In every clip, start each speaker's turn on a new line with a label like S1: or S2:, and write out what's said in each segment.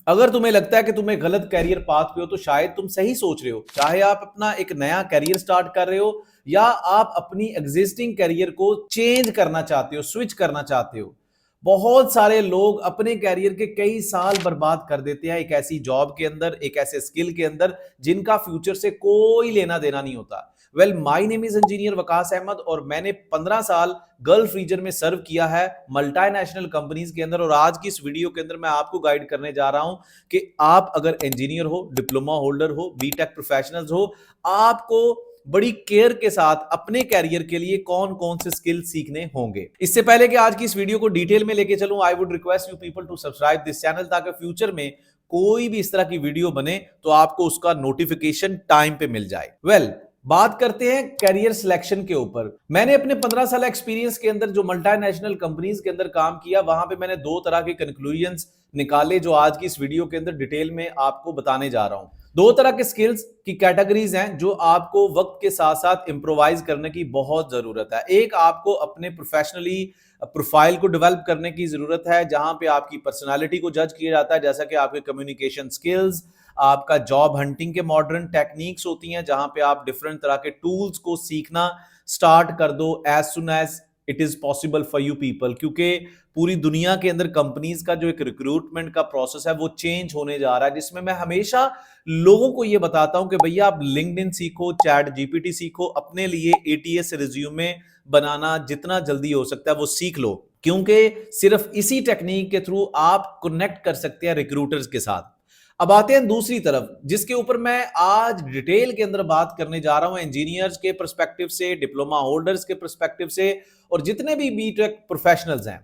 S1: अगर तुम्हें लगता है कि तुम एक गलत कैरियर पाथ पे हो तो शायद तुम सही सोच रहे हो। चाहे आप अपना एक नया कैरियर स्टार्ट कर रहे हो या आप अपनी एग्जिस्टिंग कैरियर को चेंज करना चाहते हो, स्विच करना चाहते हो। बहुत सारे लोग अपने कैरियर के कई साल बर्बाद कर देते हैं एक ऐसी जॉब के अंदर, एक ऐसे स्किल के अंदर जिनका फ्यूचर से कोई लेना देना नहीं होता। Well, my name is engineer Waqas Ahmed और मैंने 15 साल गल्फ रीजन में सर्व किया है मल्टीनेशनल कंपनीज के अंदर। और आज की इस वीडियो के अंदर मैं आपको गाइड करने जा रहा हूं कि आप अगर इंजीनियर हो, डिप्लोमा होल्डर हो, बीटेक प्रोफेशनल्स हो, आपको बड़ी केयर के साथ अपने कैरियर के लिए कौन कौन से स्किल सीखने होंगे। इससे पहले कि आज की इस वीडियो को डिटेल में लेके चलूं, I would request you people to subscribe this channel, ताकि फ्यूचर में कोई भी इस तरह की वीडियो बने तो आपको उसका नोटिफिकेशन टाइम पे मिल जाए। वेल, बात करते हैं कैरियर सिलेक्शन के ऊपर। मैंने अपने 15 साल एक्सपीरियंस के अंदर जो मल्टीनेशनल कंपनीज के अंदर काम किया, वहां पे मैंने दो तरह के कंक्लूजन्स निकाले जो आज की इस वीडियो के अंदर डिटेल में आपको बताने जा रहा हूं। दो तरह के स्किल्स की कैटेगरीज हैं जो आपको वक्त के साथ साथ इंप्रोवाइज करने की बहुत जरूरत है। एक, आपको अपने प्रोफेशनली प्रोफाइल को डेवलप करने की जरूरत है, जहां पे आपकी पर्सनालिटी को जज किया जाता है, जैसा कि आपके कम्युनिकेशन स्किल्स, आपका जॉब हंटिंग के मॉडर्न टेक्निक्स होती हैं, जहां पे आप डिफरेंट तरह के टूल्स को सीखना स्टार्ट कर दो as soon as it is possible for you people. क्योंकि पूरी दुनिया के अंदर कंपनीज का जो एक रिक्रूटमेंट का प्रोसेस है वो चेंज होने जा रहा है, जिसमें मैं हमेशा लोगों को ये बताता हूं कि भैया आप लिंक्डइन सीखो, चैट जीपीटी सीखो, अपने लिए एटीएस रिज्यूमे बनाना जितना जल्दी हो सकता है वो सीख लो, क्योंकि सिर्फ इसी टेक्निक के थ्रू आप कनेक्ट कर सकते हैं रिक्रूटर्स के साथ। अब आते हैं दूसरी तरफ, जिसके ऊपर मैं आज डिटेल के अंदर बात करने जा रहा हूं, इंजीनियर्स के पर्सपेक्टिव से, डिप्लोमा होल्डर्स के पर्सपेक्टिव से और जितने भी बीटेक प्रोफेशनल्स हैं।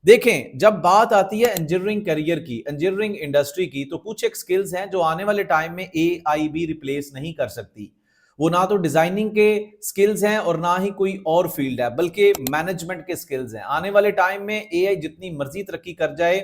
S1: देखें, जब बात आती है इंजीनियरिंग करियर की, इंजीनियरिंग इंडस्ट्री की, तो कुछ एक स्किल्स हैं जो आने वाले टाइम में एआई भी रिप्लेस नहीं कर सकती। वो ना तो डिजाइनिंग के स्किल्स हैं और ना ही कोई और फील्ड है, बल्कि मैनेजमेंट के स्किल्स हैं। आने वाले टाइम में एआई जितनी मर्जी तरक्की कर जाए,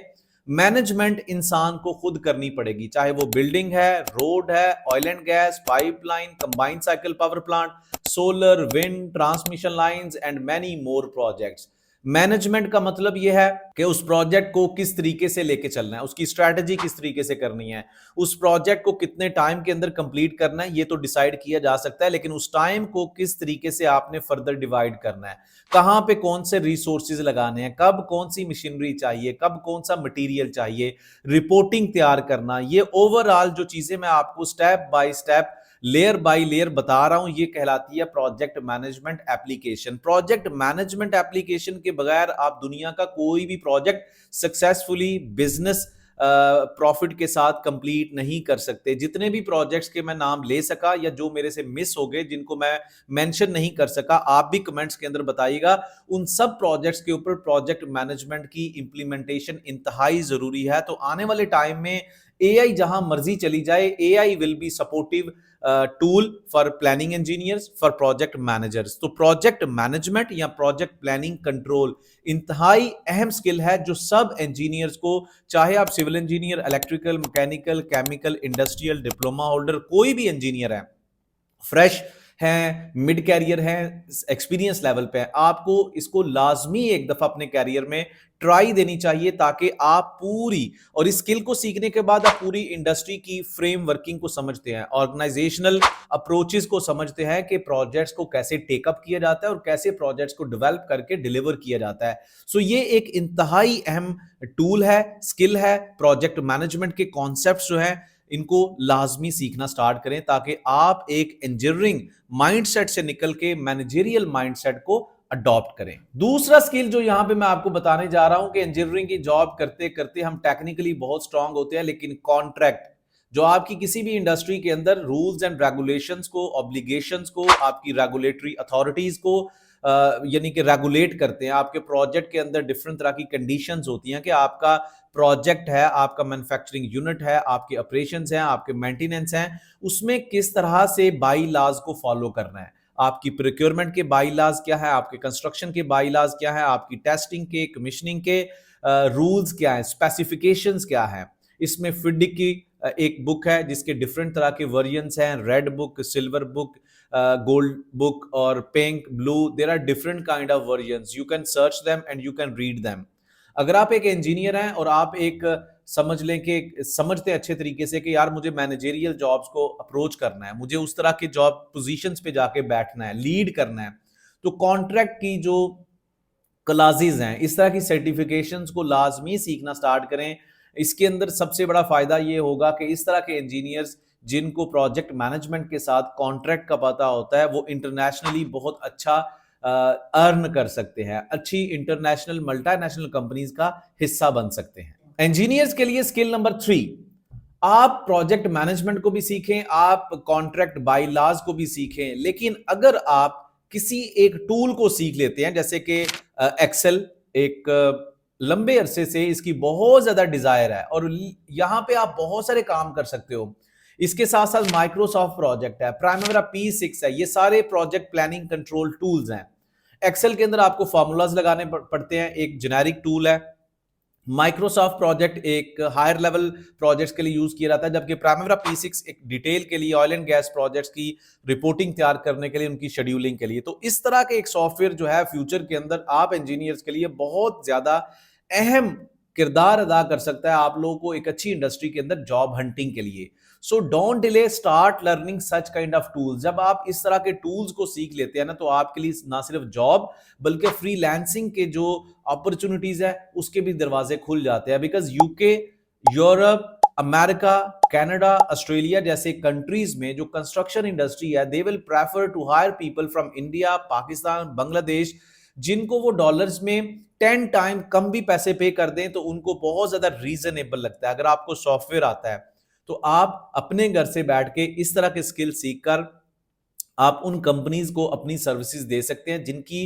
S1: मैनेजमेंट इंसान को खुद करनी पड़ेगी, चाहे वो बिल्डिंग है, रोड है, oil and gas, pipeline, combined cycle power plant, solar, wind, transmission lines and many more projects. Management का मतलब यह है कि उस प्रोजेक्ट को किस तरीके से लेके चलना है, उसकी स्ट्रैटेजी किस तरीके से करनी है, उस प्रोजेक्ट को कितने टाइम के अंदर कंप्लीट करना है, ये तो डिसाइड किया जा सकता है, लेकिन उस टाइम को किस तरीके से आपने फर्दर डिवाइड करना है, कहां पे कौन से रिसोर्सेज लगाने हैं, कब कौन सी मशीनरी चाहिए, कब कौन सा मटेरियल चाहिए, रिपोर्टिंग तैयार करना, ये ओवरऑल जो चीजें मैं आपको step by step, layer by layer बता रहा हूं, ये कहलाती है project management application. Project management application के बगैर आप दुनिया का कोई भी प्रोजेक्ट सक्सेसफुली बिजनेस प्रॉफिट के साथ कंप्लीट नहीं कर सकते। जितने भी प्रोजेक्ट्स के मैं नाम ले सका या जो मेरे से मिस हो गए, जिनको मैं मेंशन नहीं कर सका, आप भी कमेंट्स के अंदर बताइएगा। उन सब प्रोजेक्ट्स के ऊपर प्रोजेक्ट मैनेजमेंट की इंप्लीमेंटेशन इंतहाई जरूरी है। तो आने वाले टाइम में एआई जहां मर्जी चली जाए, AI will be supportive tool for planning engineers, for project managers. तो प्रोजेक्ट मैनेजमेंट या प्रोजेक्ट प्लानिंग कंट्रोल इंतहाई अहम स्किल है जो सब इंजीनियर्स को, चाहे आप civil engineer, electrical, mechanical, chemical, industrial, diploma holder, कोई भी इंजीनियर है, फ्रेश हैं, मिड कैरियर हैं, एक्सपीरियंस लेवल पे है, आपको इसको लाजमी एक दफा अपने कैरियर में ट्राई देनी चाहिए, ताकि आप पूरी, और इस स्किल को सीखने के बाद आप पूरी इंडस्ट्री की फ्रेम वर्किंग को समझते हैं, ऑर्गेनाइजेशनल अप्रोचेस को समझते हैं कि प्रोजेक्ट्स को कैसे टेकअप किया जाता है और कैसे प्रोजेक्ट्स को डेवलप करके डिलीवर किया जाता है। सो ये एक इंतहाई अहम टूल है, स्किल है। प्रोजेक्ट मैनेजमेंट के कॉन्सेप्ट्स जो है इनको लाजमी सीखना स्टार्ट करें, ताकि आप एक इंजीनियरिंग माइंडसेट से निकल के मैनेजरियल माइंडसेट को अडॉप्ट करें। दूसरा स्किल जो यहां पे मैं आपको बताने जा रहा हूं कि इंजीनियरिंग की जॉब करते करते हम टेक्निकली बहुत स्ट्रांग होते हैं, लेकिन कॉन्ट्रैक्ट जो आपकी किसी भी इंडस्ट्री के अंदर रूल्स एंड रेगुलेशंस को, ऑब्लिगेशंस को, आपकी रेगुलेटरी अथॉरिटीज को यानी कि रेगुलेट करते हैं। आपके प्रोजेक्ट के अंदर डिफरेंट तरह की कंडीशंस होती हैं कि आपका प्रोजेक्ट है, आपका मैन्युफैक्चरिंग यूनिट है, आपके ऑपरेशंस हैं, आपके मेंटेनेंस हैं, उसमें किस तरह से बाई लॉज को फॉलो करना है। आपकी प्रोक्योरमेंट के बाई लॉज क्या है, आपके कंस्ट्रक्शन के बाई लॉज क्या है, आपकी टेस्टिंग के, कमीशनिंग के रूल्स क्या है, स्पेसिफिकेशंस क्या है। इसमें फिडिक की एक बुक है जिसके डिफरेंट तरह के वर्जन्स हैं, red book, silver book, gold book और pink, blue, there are different kind of versions, you can search them and you can read them. अगर आप एक इंजीनियर हैं और आप एक समझ लें कि समझते हैं अच्छे तरीके से कि यार मुझे मैनेजरियल जॉब्स को अप्रोच करना है, मुझे उस तरह के जॉब पोजीशंस पे जाके बैठना है, लीड करना है, तो कॉन्ट्रैक्ट की जो क्लासेस हैं, इस तरह की सर्टिफिकेशंस को लाजमी सीखना स्टार्ट करें। इसके अंदर सबसे बड़ा फायदा ये होगा कि इस तरह के इंजीनियर्स जिनको प्रोजेक्ट मैनेजमेंट के साथ कॉन्ट्रैक्ट का पता होता है, वो इंटरनेशनली बहुत अच्छा अर्न कर सकते हैं, अच्छी इंटरनेशनल मल्टीनेशनल कंपनीज का हिस्सा बन सकते हैं। इंजीनियर्स के लिए स्किल नंबर 3, आप प्रोजेक्ट मैनेजमेंट को भी सीखें, आप कॉन्ट्रैक्ट बाय लॉज को भी सीखें, लेकिन अगर आप किसी एक टूल को सीख लेते हैं, जैसे कि एक्सेल, एक लंबे अरसे से इसकी बहुत ज्यादा डिजायर है और यहां पे आप बहुत सारे काम कर सकते हो। इसके साथ साथ माइक्रोसॉफ्ट प्रोजेक्ट है, प्राइमवेरा P6 है, ये सारे प्रोजेक्ट प्लानिंग कंट्रोल टूल्स हैं। एक्सेल के अंदर आपको फॉर्मूलाज लगाने पड़ते हैं, एक जेनेरिक टूल है। माइक्रोसॉफ्ट प्रोजेक्ट एक हायर लेवल प्रोजेक्ट्स के लिए यूज किया जाता है, जबकि प्राइमवेरा P6 एक डिटेल के लिए, ऑयल एंड गैस प्रोजेक्ट्स की रिपोर्टिंग तैयार करने के लिए, उनकी शेड्यूलिंग के लिए। तो इस तरह के एक सॉफ्टवेयर जो है फ्यूचर के अंदर आप इंजीनियर्स के लिए बहुत ज्यादा अहम किरदार अदा कर सकता है, आप लोगों को एक अच्छी इंडस्ट्री के अंदर जॉब हंटिंग के लिए। सो don't delay, start learning such kind of tools. जब आप इस तरह के टूल्स को सीख लेते हैं ना, तो आपके लिए ना सिर्फ जॉब बल्कि फ्रीलांसिंग के जो अपॉर्चुनिटीज है उसके भी दरवाजे खुल जाते हैं। Because UK, Europe, America, Canada, Australia जैसे कंट्रीज में जो कंस्ट्रक्शन इंडस्ट्री है, they will prefer to hire people from India, Pakistan, Bangladesh, जिनको वो डॉलर्स में 10 टाइम कम भी पैसे पे कर दें तो उनको बहुत ज्यादा रीजनेबल लगता है। अगर आपको सॉफ्टवेयर आता है तो आप अपने घर से बैठ के इस तरह के स्किल सीखकर आप उन कंपनीज को अपनी सर्विसेज दे सकते हैं, जिनकी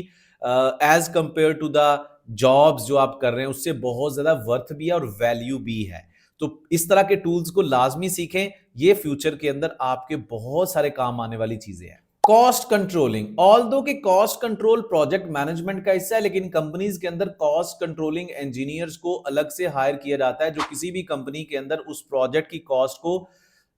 S1: age compare to the jobs जो आप कर रहे हैं उससे बहुत ज्यादा वर्थ भी है और वैल्यू भी है। तो इस तरह के टूल्स को लाजमी सीखें, ये फ्यूचर के अंदर आपके बहुत सारे काम आने वाली चीजें हैं। कॉस्ट कंट्रोलिंग, ऑल्दो कि कॉस्ट कंट्रोल प्रोजेक्ट मैनेजमेंट का हिस्सा है, लेकिन कंपनीज के अंदर कॉस्ट कंट्रोलिंग इंजीनियर्स को अलग से हायर किया जाता है, जो किसी भी कंपनी के अंदर उस प्रोजेक्ट की कॉस्ट को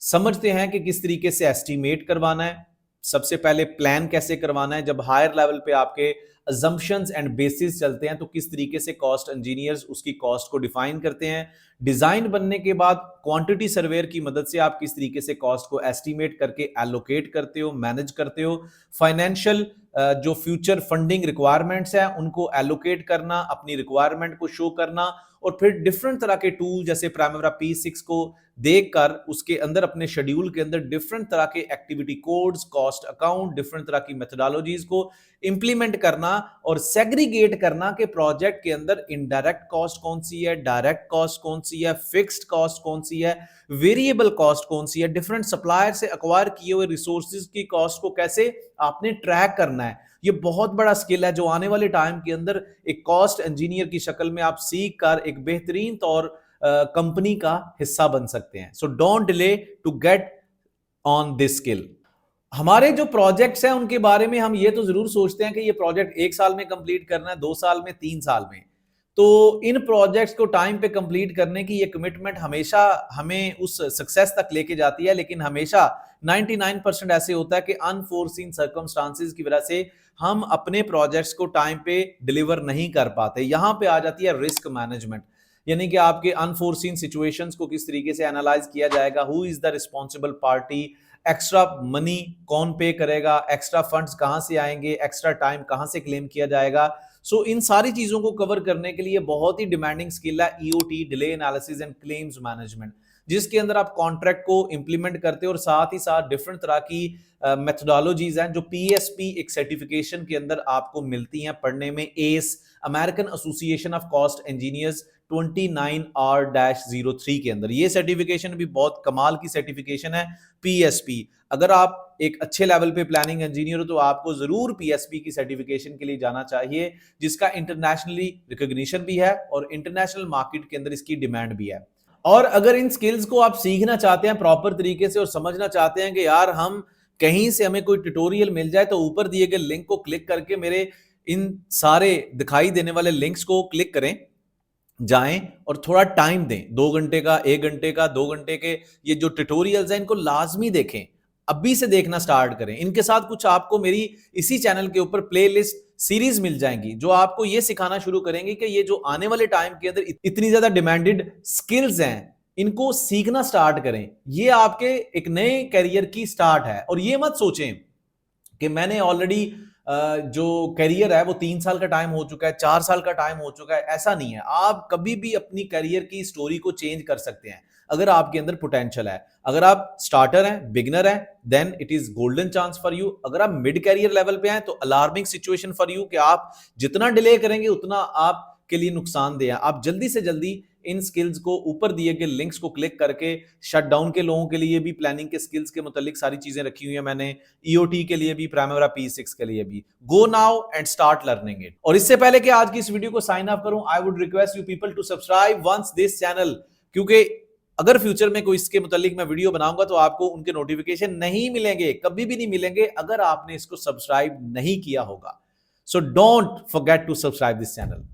S1: समझते हैं कि किस तरीके से एस्टिमेट करवाना है, सबसे पहले प्लान कैसे करवाना है। जब हायर लेवल पे आपके अजम्पशंस एंड बेसिस चलते हैं तो किस तरीके से कॉस्ट इंजीनियर्स उसकी कॉस्ट को डिफाइन करते हैं। डिजाइन बनने के बाद क्वांटिटी सर्वेयर की मदद से आप किस तरीके से कॉस्ट को एस्टिमेट करके एलोकेट करते हो, मैनेज करते हो। फाइनेंशियल जो फ्यूचर फंडिंग रिक्वायरमेंट्स हैं उनको एलोकेट करना, अपनी रिक्वायरमेंट को शो करना, और फिर डिफरेंट तरह के टूल जैसे प्राइमवेरा P6 को देखकर उसके अंदर अपने शेड्यूल के अंदर डिफरेंट तरह के activity codes, cost account, different तरह की मेथोडोलॉजीज को इंप्लीमेंट करना और सेग्रीगेट करना कि प्रोजेक्ट के अंदर इनडायरेक्ट कॉस्ट कौन सी है, डायरेक्ट कॉस्ट कौन सी है, फिक्स्ड कॉस्ट कौन सी है, वेरिएबल कॉस्ट कौन सी है, डिफरेंट सप्लायर से एक्वायर किए हुए रिसोर्सेज की कॉस्ट को कैसे आपने ट्रैक करना है। ये बहुत बड़ा स्किल है जो आने वाले टाइम के अंदर एक कॉस्ट इंजीनियर की शक्ल में आप सीख कर एक बेहतरीन तौर कंपनी का हिस्सा बन सकते हैं। So don't delay to get on this skill. हमारे जो प्रोजेक्ट्स हैं उनके बारे में हम ये तो जरूर सोचते हैं कि ये प्रोजेक्ट 1 साल में कंप्लीट करना है, 2 साल में, 3 साल में। तो इन प्रोजेक्ट्स को टाइम पे कंप्लीट करने की ये कमिटमेंट हमेशा हमें उस सक्सेस तक लेके जाती है, लेकिन हमेशा 99% ऐसे होता है कि अनफोर्सीन सर्कमस्टांसेस की वजह से हम अपने प्रोजेक्ट्स को टाइम पे डिलीवर नहीं कर पाते। यहां पे आ जाती है रिस्क मैनेजमेंट, यानी कि आपके अनफोर्सीन सिचुएशंस को किस तरीके से एनालाइज किया जाएगा, who is the responsible party, extra money कौन पे करेगा, एक्स्ट्रा फंड्स कहां से आएंगे, एक्स्ट्रा टाइम कहां से क्लेम किया जाएगा। सो इन सारी चीजों को कवर करने के लिए बहुत ही डिमांडिंग स्किल है EOT, delay analysis and claims management, जिसके अंदर आप कॉन्ट्रैक्ट को इंप्लीमेंट करते हो और साथ ही साथ डिफरेंट तरह की मेथोडोलॉजीज हैं जो PSP एक सर्टिफिकेशन के अंदर आपको मिलती हैं पढ़ने में। ACE, American association of cost engineers 29R-03 के अंदर ये सर्टिफिकेशन भी बहुत कमाल की सर्टिफिकेशन है। PSP, अगर आप एक अच्छे लेवल पे प्लानिंग इंजीनियर हो तो आपको जरूर PSP की सर्टिफिकेशन के लिए जाना चाहिए, जिसका इंटरनेशनली रिकॉग्निशन भी है और इंटरनेशनल मार्केट के अंदर इसकी डिमांड भी है। और अगर इन स्किल्स को आप सीखना चाहते हैं प्रॉपर तरीके से और समझना चाहते हैं कि यार हम कहीं से हमें कोई ट्यूटोरियल मिल जाए, तो ऊपर दिए गए लिंक को क्लिक करके मेरे इन सारे दिखाई देने वाले लिंक्स को क्लिक करें, जाएं और थोड़ा टाइम दें, 2 घंटे का, 1 घंटे का, 2 घंटे के ये जो ट्यूटोरियल्स हैं इनको लाजमी देखें। अभी से देखना स्टार्ट करें। इनके साथ कुछ आपको मेरी इसी चैनल के ऊपर प्लेलिस्ट सीरीज मिल जाएंगी जो आपको ये सिखाना शुरू करेंगे कि ये जो आने वाले टाइम के अंदर इतनी ज्यादा डिमांडेड स्किल्स हैं, इनको सीखना स्टार्ट करें। ये आपके एक नए करियर की स्टार्ट है। और ये मत सोचें कि मैंने ऑलरेडी जो करियर है वो 3 साल का टाइम हो चुका है, 4 साल का टाइम हो चुका है। ऐसा नहीं है। आप कभी भी अपनी करियर की स्टोरी को चेंज कर सकते हैं अगर आपके अंदर पोटेंशियल है। अगर आप स्टार्टर हैं, बिगिनर हैं, then it is golden chance for you. अगर आप मिड कैरियर लेवल पे हैं तो अलार्मिंग सिचुएशन फॉर यू कि आप जितना डिले करेंगे उतना आपके लिए नुकसानदेह है। आप जल्दी से जल्दी इन स्किल्स को, ऊपर दिए गए लिंक्स को क्लिक करके, शट डाउन के लोगों के लिए भी प्लानिंग के स्किल्स के मुतालिक सारी चीजें रखी हुई है मैंने, ईओटी के लिए भी, प्राइमेरा P6 के लिए भी। Go now and start learning it. और इससे पहले कि आज की इस वीडियो को साइन अप करूं, I would request you people to subscribe once this channel, क्योंकि अगर फ्यूचर में कोई इसके मुतालिक मैं वीडियो बनाऊंगा तो आपको उनके नोटिफिकेशन नहीं मिलेंगे, कभी भी नहीं मिलेंगे अगर आपने इसको सब्सक्राइब नहीं किया होगा। So don't forget to subscribe this channel.